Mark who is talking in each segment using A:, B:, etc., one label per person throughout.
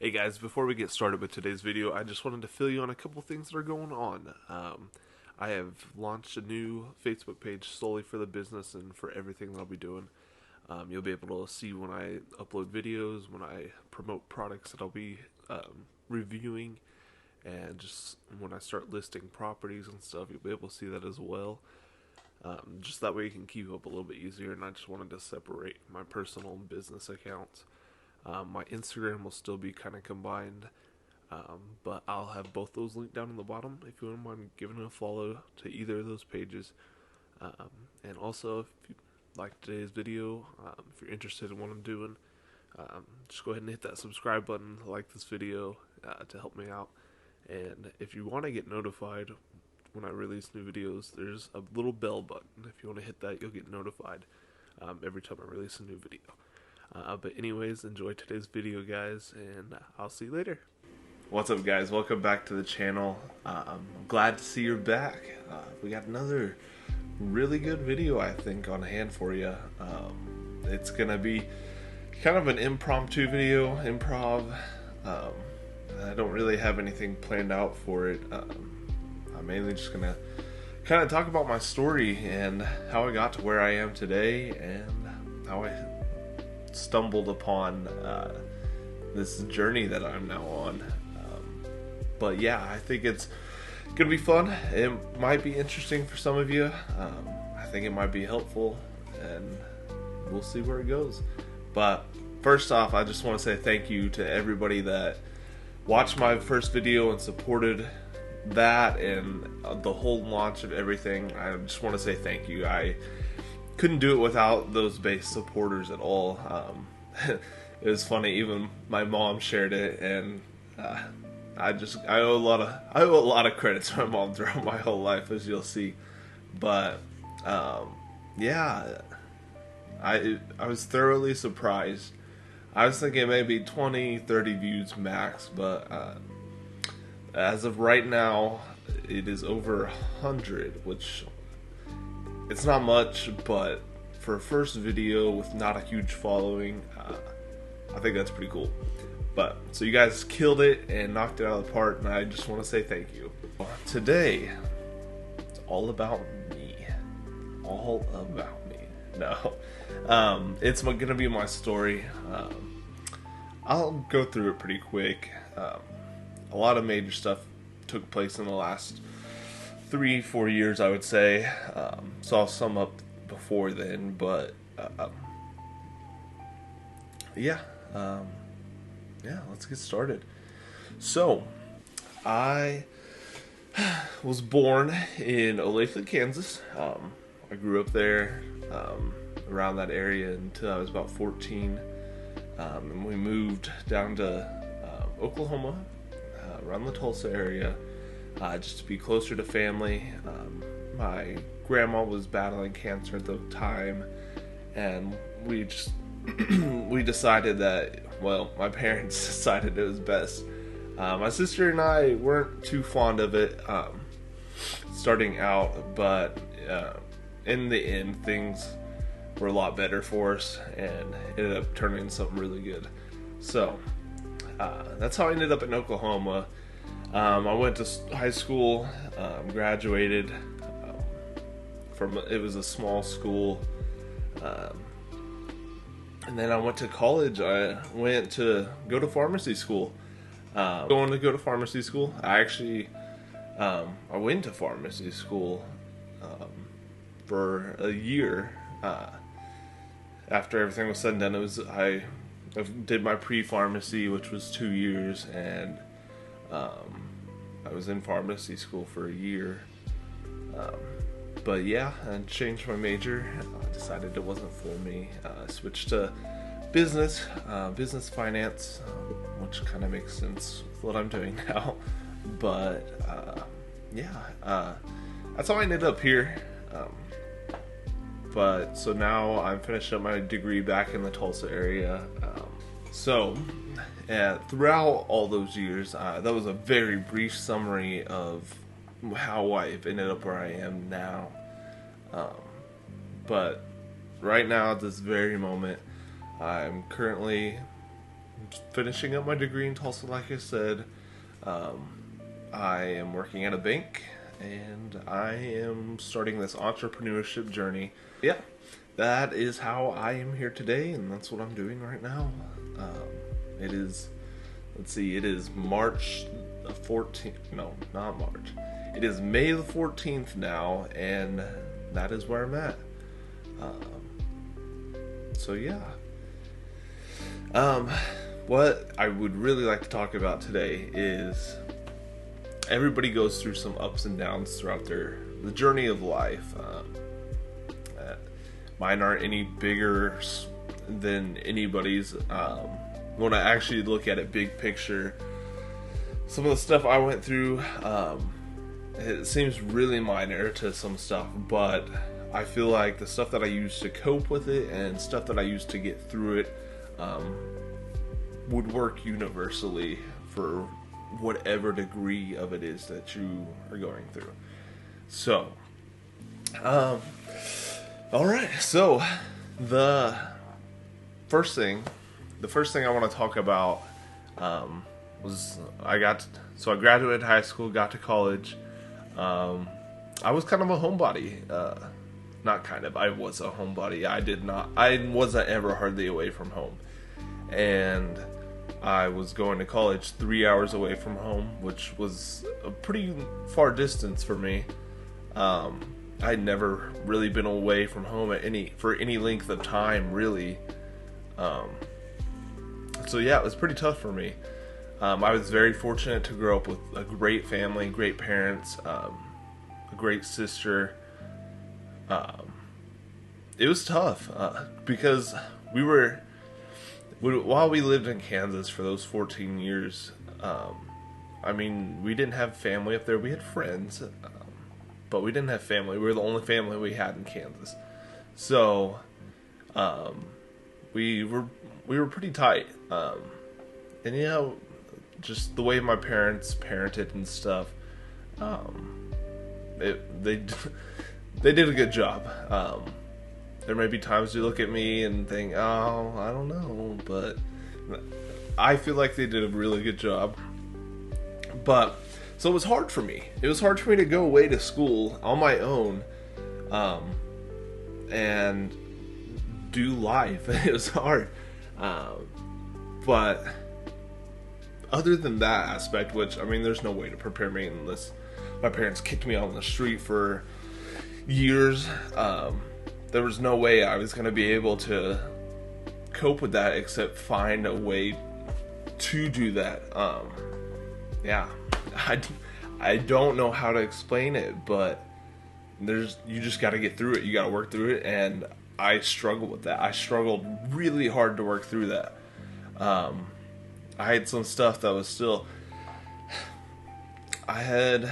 A: Hey guys, before we get started with today's video, I just wanted to fill you on a couple things that are going on. I have launched a new Facebook page solely for the business and for everything that I'll be doing. You'll be able to see when I upload videos, when I promote products that I'll be reviewing, and just when I start listing properties and stuff, you'll be able to see that as well. Just that way you can keep up a little bit easier, and I just wanted to separate my personal and business accounts. My Instagram will still be kind of combined, but I'll have both those linked down in the bottom if you wouldn't mind giving a follow to either of those pages. And also, if you like today's video, if you're interested in what I'm doing, just go ahead and hit that subscribe button, like this video to help me out. And if you want to get notified when I release new videos, there's a little bell button. If you want to hit that, you'll get notified every time I release a new video. But anyways, enjoy today's video, guys, and I'll see you later. What's up, guys? Welcome back to the channel. I'm glad to see you're back. We got another really good video, I think, on hand for you. It's gonna be kind of an impromptu video, I don't really have anything planned out for it. I'm mainly just gonna kind of talk about my story and how I got to where I am today and how I stumbled upon this journey that I'm now on. But yeah, I think it's gonna be fun. It might be interesting for some of you. I think it might be helpful, and we'll see where it goes. But first off, I just want to say thank you to everybody that watched my first video and supported that and the whole launch of everything. I just want to say thank you. I couldn't do it without those base supporters at all. It was funny, even my mom shared it, and I owe a lot of credit to my mom throughout my whole life, as you'll see. But yeah, I was thoroughly surprised. I was thinking maybe 20-30 views max, but as of right now it is over 100, which it's not much, but for a first video with not a huge following, I think that's pretty cool. But so you guys killed it and knocked it out of the park, and I just want to say thank you. Today, it's all about me. All about me. No, it's gonna be my story. I'll go through it pretty quick. A lot of major stuff took place in the last 3-4 years, I would say. Saw some up before then, but yeah, let's get started. So, I was born in Olathe, Kansas. I grew up there, around that area until I was about 14, and we moved down to Oklahoma, around the Tulsa area, just to be closer to family. My grandma was battling cancer at the time, and we just we decided that, well, my parents decided it was best. My sister and I weren't too fond of it starting out, but in the end, things were a lot better for us, and ended up turning into something really good. So that's how I ended up in Oklahoma. I went to high school, graduated from, it was a small school, and then I went to college. I went to go to pharmacy school. I actually I went to pharmacy school for a year. After everything was said and done, I did my pre-pharmacy, which was 2 years, and I was in pharmacy school for a year. But yeah, I changed my major. I decided it wasn't for me. I switched to business finance, which kind of makes sense with what I'm doing now. But yeah, that's how I ended up here. But so now I'm finishing up my degree back in the Tulsa area. Throughout all those years, that was a very brief summary of how I've ended up where I am now. But right now, at this very moment, I'm currently finishing up my degree in Tulsa, like I said. I am working at a bank, and I am starting this entrepreneurship journey. Yeah, that is how I am here today, and that's what I'm doing right now. It is, let's see, it is March the 14th. No, not March. It is May the 14th now, and that is where I'm at. So yeah. What I would really like to talk about today is everybody goes through some ups and downs throughout the journey of life. Mine aren't any bigger than anybody's. When I actually look at it big picture, some of the stuff I went through, it seems really minor to some stuff, but I feel like the stuff that I used to cope with it and stuff that I used to get through it would work universally for whatever degree of it is that you are going through. So, alright, so the first thing I want to talk about was I graduated high school, got to college. I was kind of a homebody. Not kind of, I was a homebody. I wasn't ever hardly away from home. And I was going to college 3 hours away from home, which was a pretty far distance for me. I'd never really been away from home for any length of time, really. So yeah, it was pretty tough for me. I was very fortunate to grow up with a great family, great parents, a great sister. It was tough because while we lived in Kansas for those 14 years, we didn't have family up there. We had friends, but we didn't have family. We were the only family we had in Kansas. So, we were pretty tight. And just the way my parents parented and stuff, they did a good job. There may be times you look at me and think, oh, I don't know, but I feel like they did a really good job. But, so it was hard for me. It was hard for me to go away to school on my own, and do life. It was hard. But, other than that aspect, which, there's no way to prepare me unless my parents kicked me out on the street for years. There was no way I was going to be able to cope with that except find a way to do that. Yeah, I don't know how to explain it, but you just got to get through it. You got to work through it, and I struggled with that. I struggled really hard to work through that. I had some stuff that was still... I had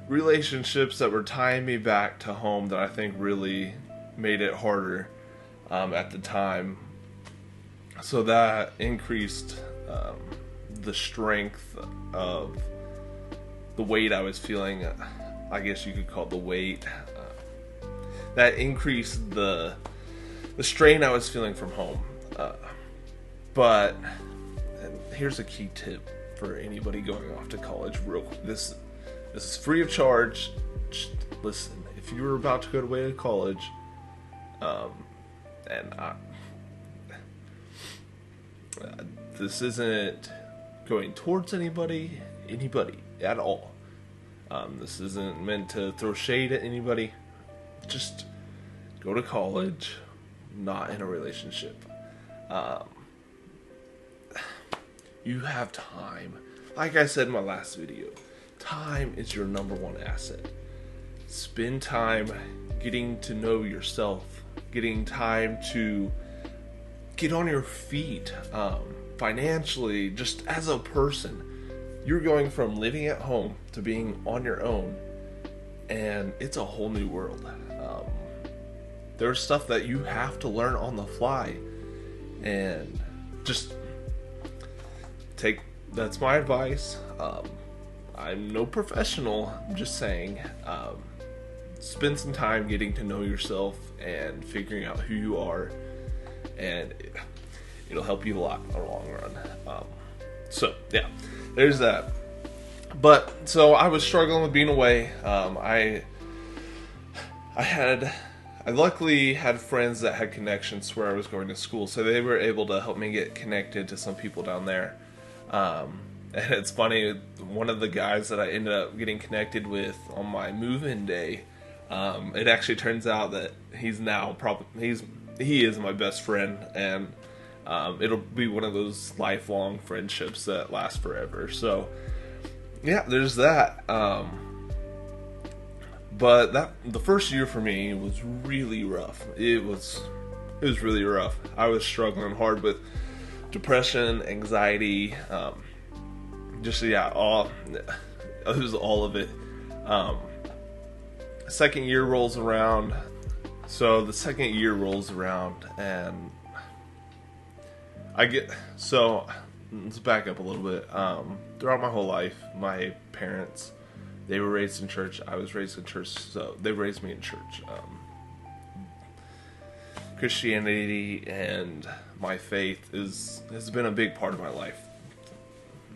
A: relationships that were tying me back to home that I think really made it harder at the time. So that increased the strength of the weight I was feeling. I guess you could call it the weight. That increased the strain I was feeling from home. But here's a key tip for anybody going off to college real quick. This is free of charge. Just listen, if you were about to go away to college, this isn't going towards anybody at all. This isn't meant to throw shade at anybody. Just go to college, not in a relationship. You have time. Like I said in my last video, time is your number one asset. Spend time getting to know yourself, getting time to get on your feet, financially, just as a person. You're going from living at home to being on your own, and it's a whole new world. There's stuff that you have to learn on the fly, and just that's my advice. I'm no professional, I'm just saying, spend some time getting to know yourself and figuring out who you are. And it'll help you a lot in the long run. So yeah, there's that. But so I was struggling with being away. I luckily had friends that had connections where I was going to school, so they were able to help me get connected to some people down there. And it's funny, one of the guys that I ended up getting connected with on my move-in day, it actually turns out that he's now he is my best friend, and it'll be one of those lifelong friendships that last forever. So yeah, there's that. But the first year for me was really rough. It was really rough. I was struggling hard with depression, anxiety, it was all of it. Second year rolls around. So the second year rolls around, and let's back up a little bit. Throughout my whole life, my parents, they were raised in church. I was raised in church, so they raised me in church. Christianity and my faith has been a big part of my life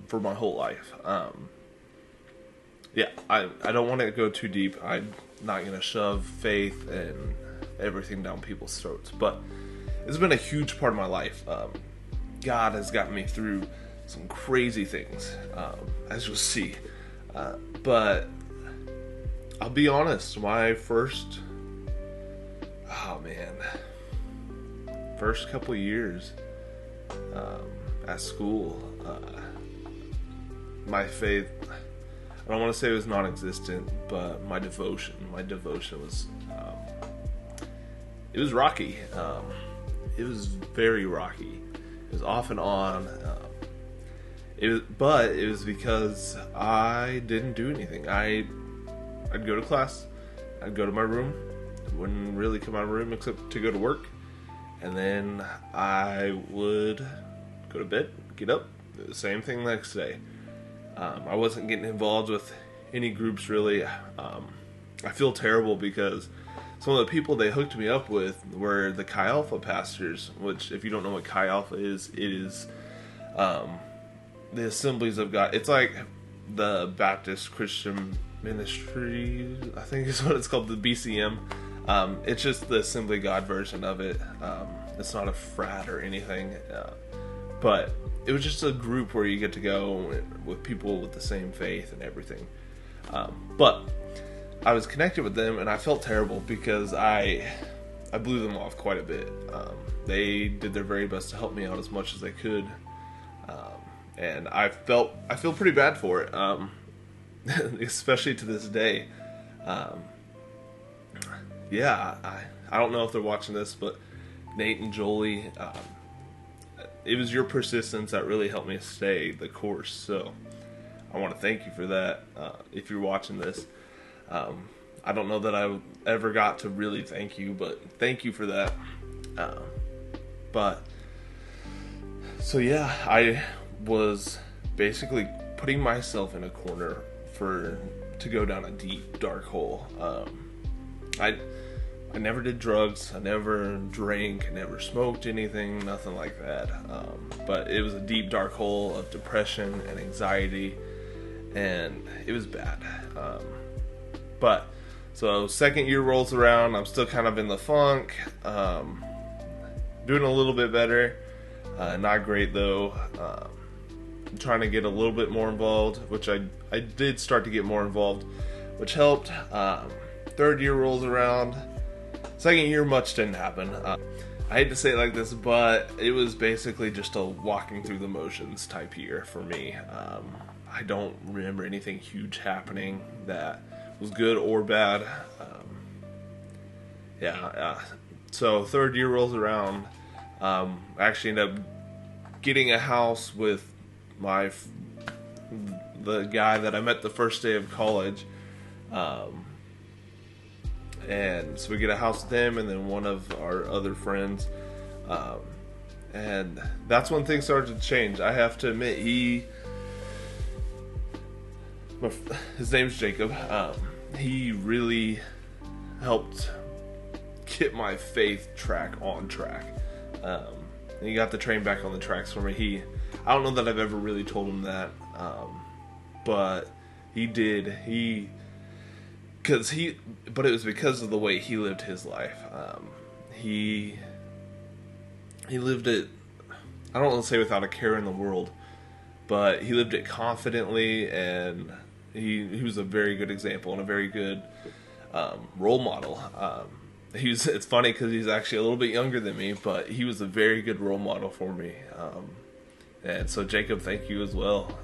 A: for my whole life. I don't want to go too deep. I'm not going to shove faith and everything down people's throats, but it's been a huge part of my life. God has gotten me through some crazy things, as you'll see. But I'll be honest, my first couple years at school, my faith, I don't want to say it was non-existent, but my devotion was, it was rocky. It was very rocky. It was off and on. But it was because I didn't do anything. I'd go to class, I'd go to my room, wouldn't really come out of my room except to go to work, and then I would go to bed, get up, do the same thing the next day. I wasn't getting involved with any groups really. I feel terrible because some of the people they hooked me up with were the Chi Alpha pastors, which, if you don't know what Chi Alpha is, it is the Assemblies of God. It's like the Baptist Christian Ministry, I think is what it's called, the BCM. It's just the Assembly of God version of it. It's not a frat or anything, but it was just a group where you get to go with people with the same faith and everything. But I was connected with them, and I felt terrible because I blew them off quite a bit. They did their very best to help me out as much as they could, and I feel pretty bad for it, especially to this day. I don't know if they're watching this, but Nate and Jolie, it was your persistence that really helped me stay the course. So I want to thank you for that. If you're watching this, I don't know that I ever got to really thank you, but thank you for that. I was basically putting myself in a corner to go down a deep, dark hole. I never did drugs, I never drank, I never smoked anything, nothing like that. But it was a deep, dark hole of depression and anxiety, and it was bad. So second year rolls around, I'm still kind of in the funk, doing a little bit better, not great though. I'm trying to get a little bit more involved, which I did start to get more involved, which helped. Third year rolls around. Second year, much didn't happen. I hate to say it like this, but it was basically just a walking through the motions type year for me. I don't remember anything huge happening that was good or bad. So third year rolls around. I actually ended up getting a house with the guy that I met the first day of college. And so we get a house with him and then one of our other friends. And that's when things started to change. I have to admit, his name's Jacob. He really helped get my faith on track. he got the train back on the tracks for me. I don't know that I've ever really told him that, but he did. But it was because of the way he lived his life. He lived it, I don't want to say without a care in the world, but he lived it confidently, and he was a very good example and a very good role model. It's funny because he's actually a little bit younger than me, but he was a very good role model for me. And so Jacob, thank you as well.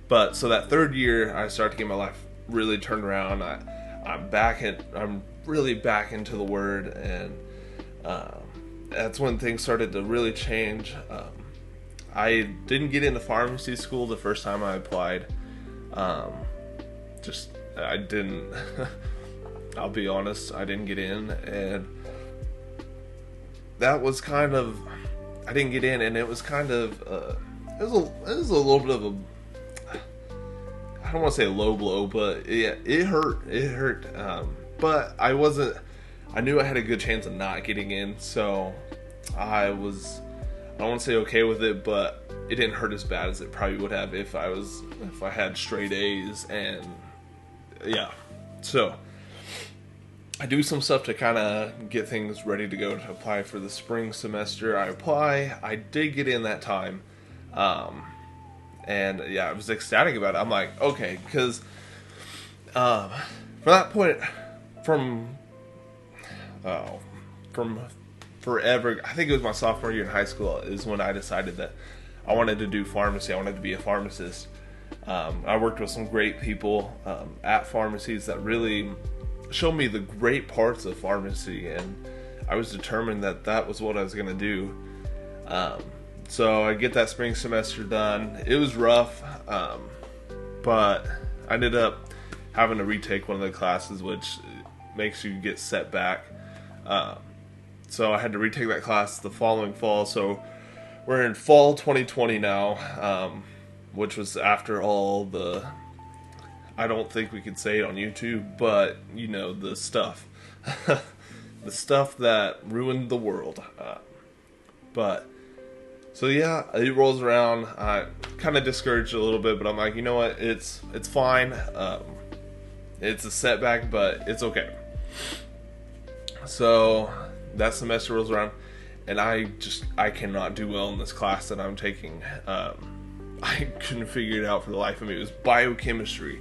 A: But so that third year, I started to get my life really turned around. I'm really back into the Word, and that's when things started to really change. I didn't get into pharmacy school the first time I applied. I didn't. I'll be honest, I didn't get in, and that was kind of. I didn't get in, and it was kind of. It was a little bit of a. I don't want to say a low blow, but yeah, it hurt. It hurt. But I wasn't. I knew I had a good chance of not getting in, so I was. I don't want to say okay with it, but it didn't hurt as bad as it probably would have if I had straight A's, and yeah. So I do some stuff to kind of get things ready to go to apply for the spring semester. I apply. I did get in that time. And yeah, I was ecstatic about it. I'm like, okay, because from that point, from forever, I think it was my sophomore year in high school, is when I decided that I wanted to do pharmacy. I wanted to be a pharmacist. I worked with some great people at pharmacies that really showed me the great parts of pharmacy, and I was determined that that was what I was going to do. So I get that spring semester done. It was rough, but I ended up having to retake one of the classes, which makes you get set back. So I had to retake that class the following fall. So we're in fall 2020 now, which was after all the, I don't think we could say it on YouTube, but you know, the stuff. The stuff that ruined the world. So yeah, it rolls around. I kind of discouraged a little bit, but I'm like, you know what? It's fine. It's a setback, but it's okay. So that semester rolls around, and I cannot do well in this class that I'm taking. I couldn't figure it out for the life of me. It was biochemistry.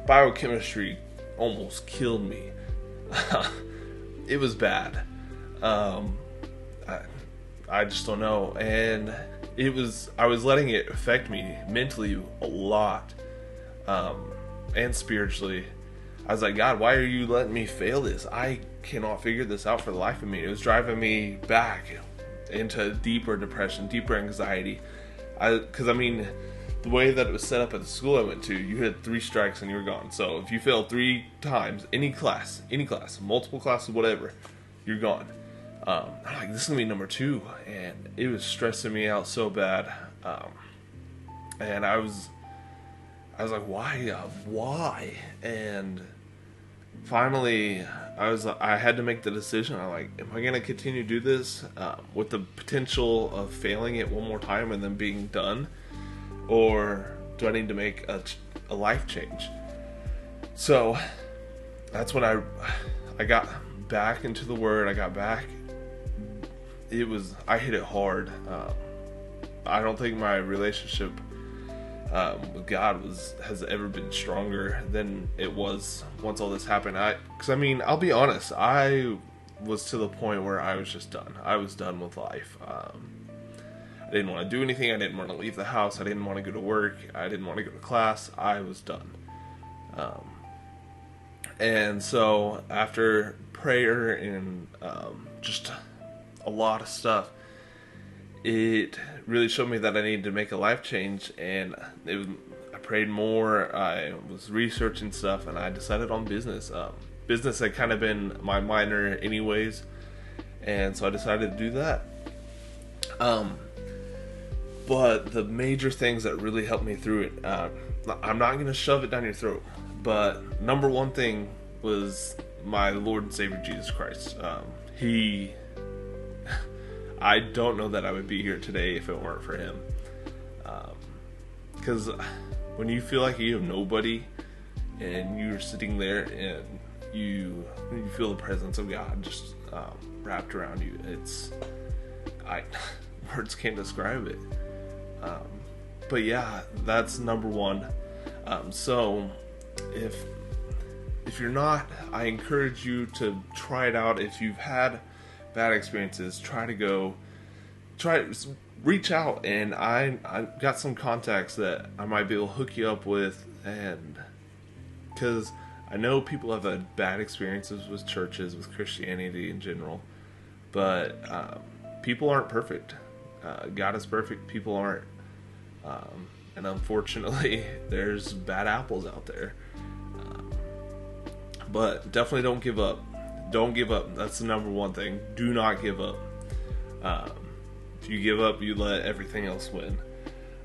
A: Biochemistry almost killed me. It was bad. I just don't know, and I was letting it affect me mentally a lot, and spiritually. I was like, God, why are you letting me fail this? I cannot figure this out for the life of me. It was driving me back into deeper depression, deeper anxiety. Because the way that it was set up at the school I went to, you had 3 strikes and you were gone. So if you failed 3 times, any class, multiple classes, whatever, you're gone. I'm like, this is gonna be number 2, and it was stressing me out so bad. And I was like, why? And finally, I had to make the decision. I'm like, am I gonna continue to do this with the potential of failing it one more time and then being done, or do I need to make a life change? So that's when I got back into the Word. I got back. I hit it hard. I don't think my relationship with God has ever been stronger than it was once all this happened. I'll be honest, I was to the point where I was just done. I was done with life. I didn't want to do anything. I didn't want to leave the house. I didn't want to go to work. I didn't want to go to class. I was done. And so after prayer and just a lot of stuff, it really showed me that I needed to make a life change, and I prayed more. I was researching stuff, and I decided on business. Business had kind of been my minor anyways, and so I decided to do that. But the major things that really helped me through it, I'm not going to shove it down your throat, but number one thing was my Lord and Savior Jesus Christ. I don't know that I would be here today if it weren't for him. Because when you feel like you have nobody and you're sitting there and you feel the presence of God just wrapped around you, words can't describe it. But yeah, that's number one. So if you're not, I encourage you to try it out. If you've had bad experiences, reach out, and I got some contacts that I might be able to hook you up with, and because I know people have had bad experiences with churches, with Christianity in general, but people aren't perfect. God is perfect, people aren't, and unfortunately there's bad apples out there. But definitely don't give up. Don't give up. That's the number one thing. Do not give up. If you give up, you let everything else win.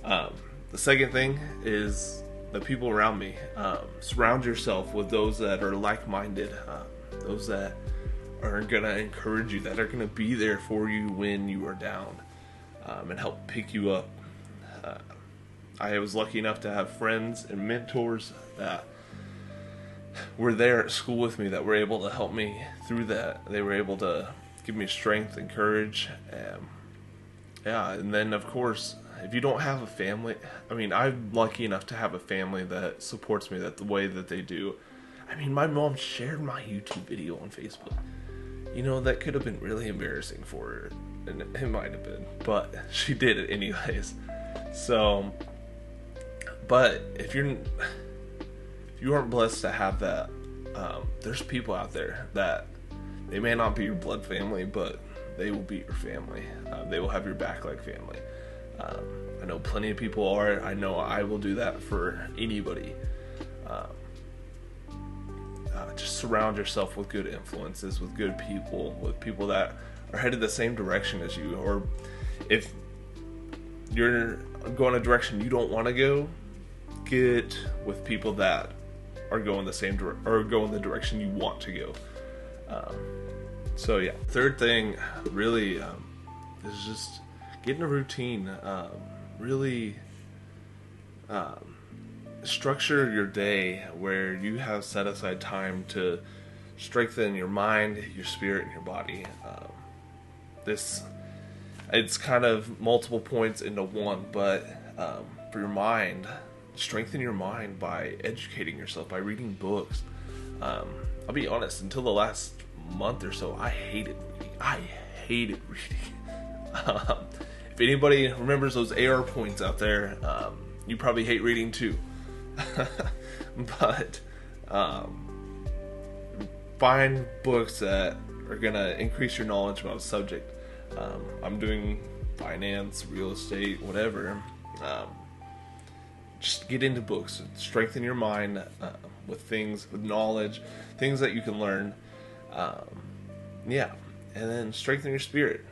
A: The second thing is the people around me. Surround yourself with those that are like-minded, those that are going to encourage you, that are going to be there for you when you are down, and help pick you up. I was lucky enough to have friends and mentors that were there at school with me, that were able to help me through that. They were able to give me strength and courage. And then of course, if you don't have a family, I mean, I'm lucky enough to have a family that supports me the way that they do. I mean, my mom shared my YouTube video on Facebook. You know, that could have been really embarrassing for her, and it might have been, but she did it anyways. So, but if you aren't blessed to have that, there's people out there that they may not be your blood family, but they will be your family. They will have your back like family. I know plenty of people are. I know I will do that for anybody. Just surround yourself with good influences, with good people, with people that are headed the same direction as you. Or if you're going a direction you don't want to go, get with people that are going the same or going the direction you want to go. So yeah, third thing really is just get in a routine. Really structure your day where you have set aside time to strengthen your mind, your spirit, and your body. It's kind of multiple points into one, but for your mind, strengthen your mind by educating yourself, by reading books. I'll be honest, until the last month or so, I hated reading. If anybody remembers those AR points out there, you probably hate reading too. But find books that are gonna increase your knowledge about a subject. I'm doing finance, real estate, whatever. Just get into books, strengthen your mind with knowledge, things that you can learn. And then strengthen your spirit,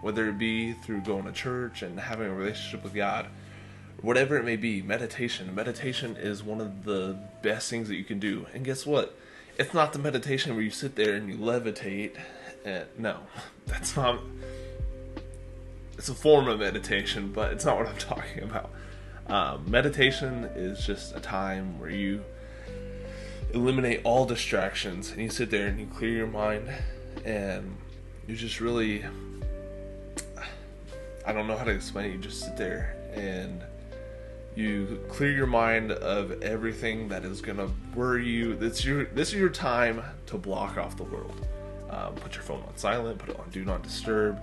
A: whether it be through going to church and having a relationship with God, whatever it may be. Meditation is one of the best things that you can do. And guess what? It's not the meditation where you sit there and you levitate. No, that's not. It's a form of meditation, but it's not what I'm talking about. Meditation is just a time where you eliminate all distractions and you sit there and you clear your mind, and you just really, I don't know how to explain it. You just sit there and you clear your mind of everything that is going to worry you. This is your time to block off the world. Put your phone on silent, put it on do not disturb,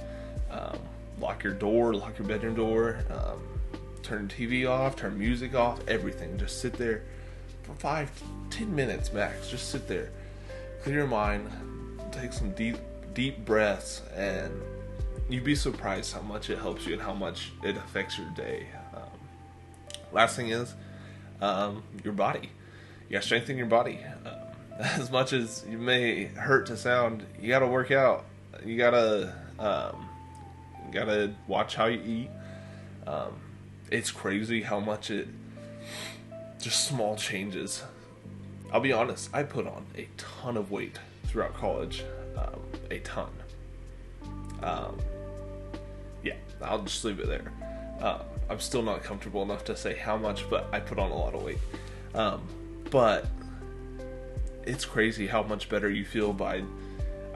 A: lock your bedroom door, turn TV off, turn music off, everything. Just sit there for 5-10 minutes max. Just sit there, clear your mind, take some deep breaths, and you'd be surprised how much it helps you and how much it affects your day. Last thing is your body. You gotta strengthen your body. As much as you may hurt to sound, you gotta work out. You gotta watch how you eat. It's crazy how much just small changes. I'll be honest, I put on a ton of weight throughout college. A ton. yeah, I'll just leave it there. I'm still not comfortable enough to say how much, but I put on a lot of weight. But it's crazy how much better you feel by,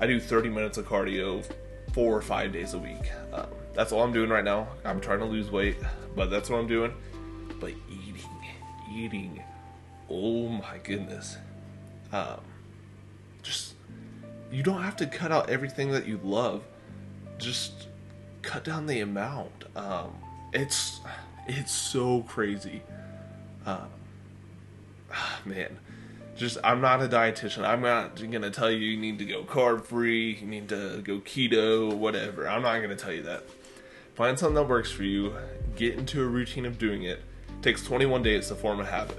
A: I do 30 minutes of cardio 4 or 5 days a week. That's all I'm doing right now. I'm trying to lose weight, but that's what I'm doing. But eating, oh my goodness. Just, you don't have to cut out everything that you love. Just cut down the amount. It's so crazy. Man, just, I'm not a dietitian. I'm not gonna tell you need to go carb free, you need to go keto, whatever. I'm not gonna tell you that. Find something that works for you. Get into a routine of doing it. It takes 21 days to form a habit.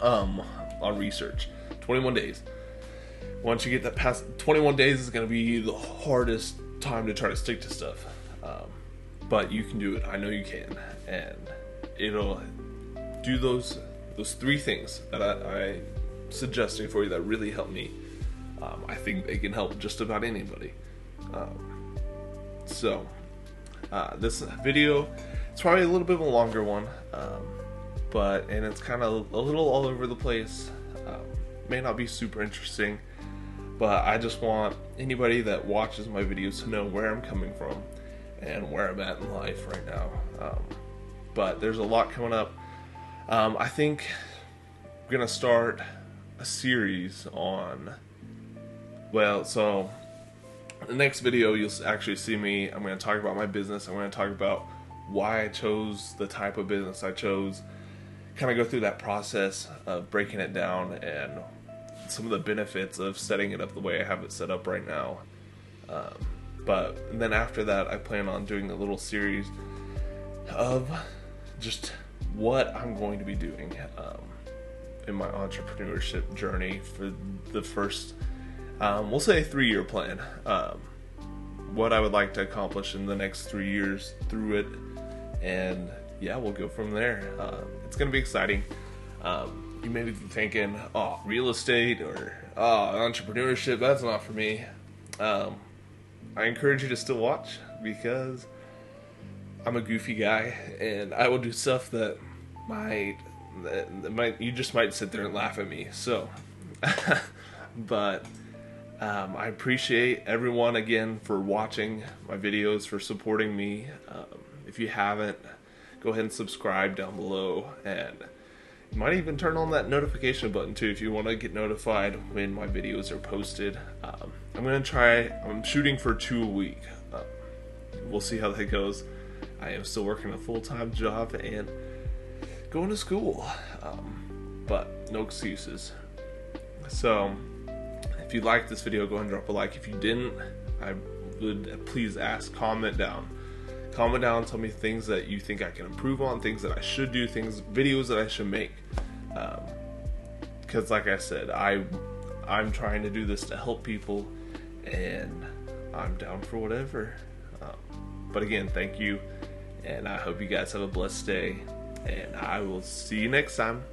A: On research, 21 days. Once you get that past 21 days, is gonna be the hardest time to try to stick to stuff. But you can do it. I know you can, and it'll do those 3 things that I suggesting for you that really help me. I think they can help just about anybody. So this video, it's probably a little bit of a longer one, and it's kind of a little all over the place. May not be super interesting, but I just want anybody that watches my videos to know where I'm coming from and where I'm at in life right now. But there's a lot coming up. I think I'm gonna start a series on, so the next video you'll actually see me, I'm gonna talk about my business. I'm gonna talk about why I chose the type of business I chose, kind of go through that process of breaking it down and some of the benefits of setting it up the way I have it set up right now. But then after that, I plan on doing a little series of just what I'm going to be doing in my entrepreneurship journey for the first, we'll say 3-year plan. What I would like to accomplish in the next 3 years through it, and yeah, we'll go from there. It's going to be exciting. You may be thinking, oh, real estate or entrepreneurship, that's not for me. I encourage you to still watch, because I'm a goofy guy and I will do stuff that you just might sit there and laugh at me. So, but I appreciate everyone again for watching my videos, for supporting me. If you haven't, go ahead and subscribe down below, and you might even turn on that notification button too if you want to get notified when my videos are posted. I'm shooting for 2 a week. We'll see how that goes. I am still working a full-time job and going to school, but no excuses. So if you liked this video, go ahead and drop a like. If you didn't, I would please comment down. Comment down, tell me things that you think I can improve on, things that I should do, videos that I should make. Because like I said, I'm trying to do this to help people, and I'm down for whatever. But again, thank you, and I hope you guys have a blessed day, and I will see you next time.